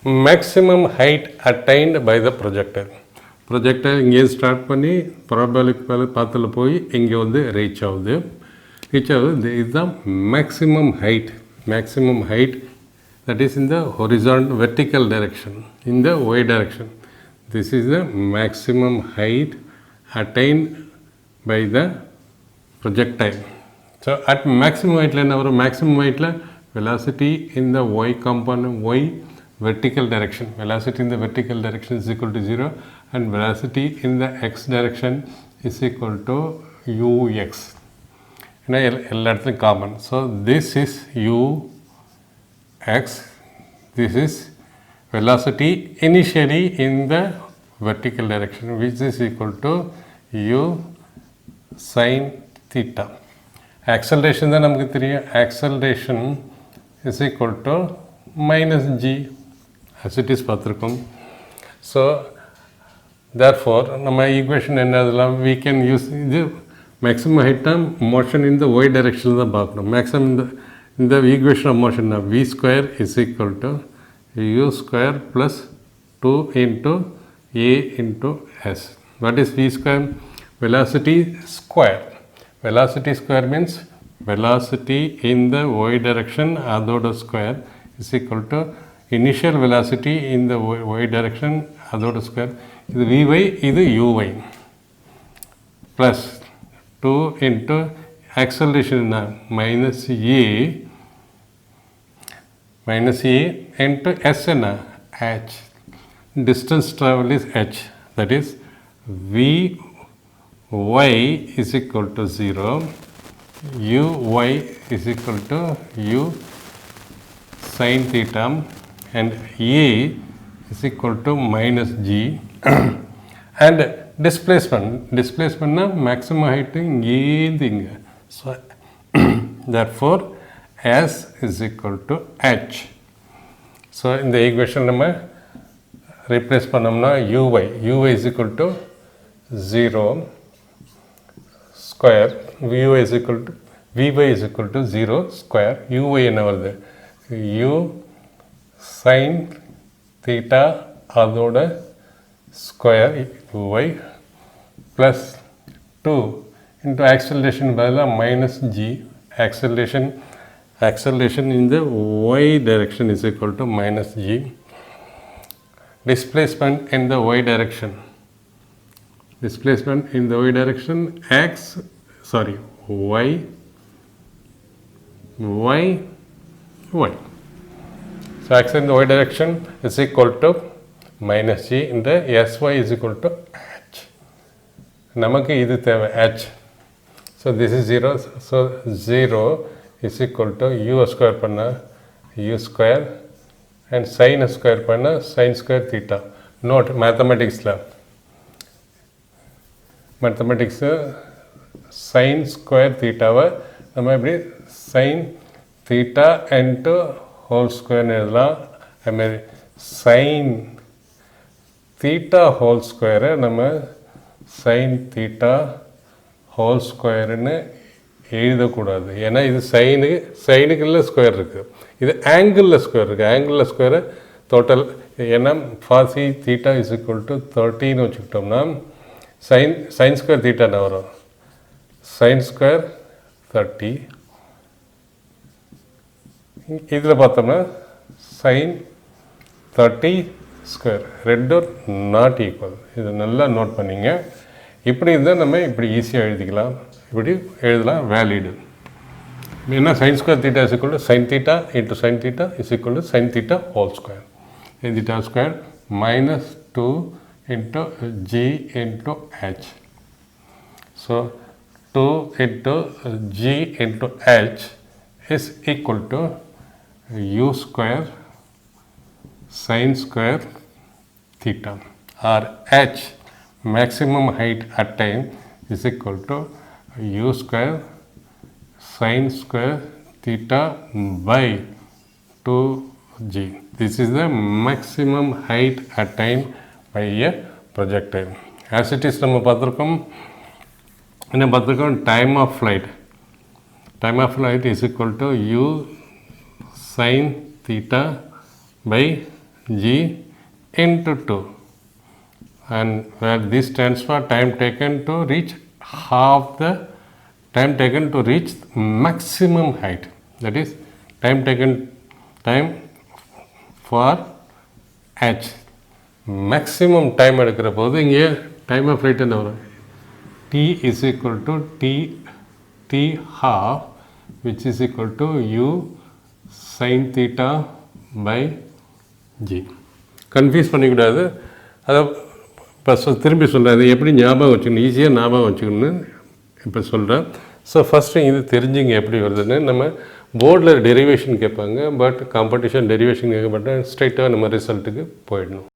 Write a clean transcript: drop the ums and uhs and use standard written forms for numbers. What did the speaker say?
maximum height attained by the projectile. Projector இங்கே start பண்ணி parabolic பாத்தில் போய் இங்கே வந்து ரீச் ஆகுது இதுதான் maximum height that is in the horizontal vertical direction, in the y direction. This is the maximum height attained by the projectile. So at maximum height maximum height velocity in the y component, y vertical direction, velocity in the vertical direction is equal to 0 and velocity in the x direction is equal to ux. எல்லா இடத்துலையும் common. So this is ux, this is velocity initially in the vertical direction, which is equal to u sin theta. Acceleration தான் நமக்கு தெரியும், acceleration is equal to minus g as it is பார்த்துருக்கோம். So therefore நம்ம equation என்னதெல்லாம் we can use இது maximum height motion in the y direction தான் பார்க்கணும். maximum in the equation of motion v square is equal to u square plus 2 into a into s. What is v square? Velocity square. Velocity square means velocity in the y direction அதோட square is equal to initial velocity in the y direction அதோட square. இது vy, இது uy plus 2 into acceleration minus e into s h. Distance travel is h, that is vy is equal to 0, uy is equal to u sin theta and a is equal to minus g and displacement maximum height இங்க. So therefore s is equal to h. So இந்த equation நம்ம replace பண்ணோம்னா uy is equal to 0 square, vy is equal to 0 square, uy என்ன வருது u sin theta அதோட square uy plus 2 into acceleration பதிலா minus g. Acceleration in the y direction is equal to minus g. Displacement in the y direction y. So x in the y direction is equal to minus g in the sy is equal to h. நமக்கு இது தேவை h. So this is 0. So 0 is equal to u square பண்ணா u square and sin square பண்ணா sin square theta. Note mathematics sin square theta நம்ம எப்படி sin theta into whole square எழுதலாம். அதுமாதிரி sin theta whole square நம்ம sin theta whole squareன்னு எழுதக்கூடாது. ஏன்னா இது சைனுக்குள்ள ஸ்கொயர் இருக்குது, இது ஆங்கிளில் ஸ்கொயர் இருக்குது. ஆங்கிளில் ஸ்கொயரு டோட்டல் ஏன்னா ஃபாசி தீட்டா இஸ் ஈக்குவல் டு 30ன்னு வச்சுக்கிட்டோம்னா சைன் ஸ்கொயர் தீட்டான வரும். Sine square 30. இதில் பார்த்தோம்னா sin 30 ஸ்கொயர் ரெண்டும் நாட் ஈக்குவல். இது நல்லா நோட் பண்ணிங்க. இப்படி இருந்தால் நம்ம இப்படி ஈஸியாக எழுதிக்கலாம். இப்படி எழுதலாம் வேலிடு. ஏன்னா sin square theta is equal to sin theta into sin theta is equal to sin theta whole square. Sin theta square minus 2 into g into h. So 2 into g into h is equal to u square sin square theta, or h maximum height attained is equal to u square sin square theta by 2g. This is the maximum height attained by a projectile. As it is நம்ம பார்த்துருக்கோம் time of flight. Time of flight is equal to u sin theta by g into 2, and where this stands for time taken to reach half the time taken to reach maximum height, that is time for h. maximum time எடுக்கிற போது இங்கே time of flight என்ன வரும், t is equal to t half, which is equal to u sin theta by g. Confuse பண்ணிக்கூடாது. அதை இப்போ திரும்பி சொல்கிறேன், அது எப்படி ஞாபகம் வச்சுக்கணும், ஈஸியாக ஞாபகம் வச்சுக்கணும்னு இப்போ சொல்கிறேன். ஸோ ஃபஸ்ட்டு இது தெரிஞ்சுங்க எப்படி வருதுன்னு. நம்ம போர்டில் டெரிவேஷன் கேட்பாங்க, பட் காம்படிஷன் டெரிவேஷன் கேட்கப்பட்ட ஸ்ட்ரைட்டாக நம்ம ரிசல்ட்டுக்கு போயிடணும்.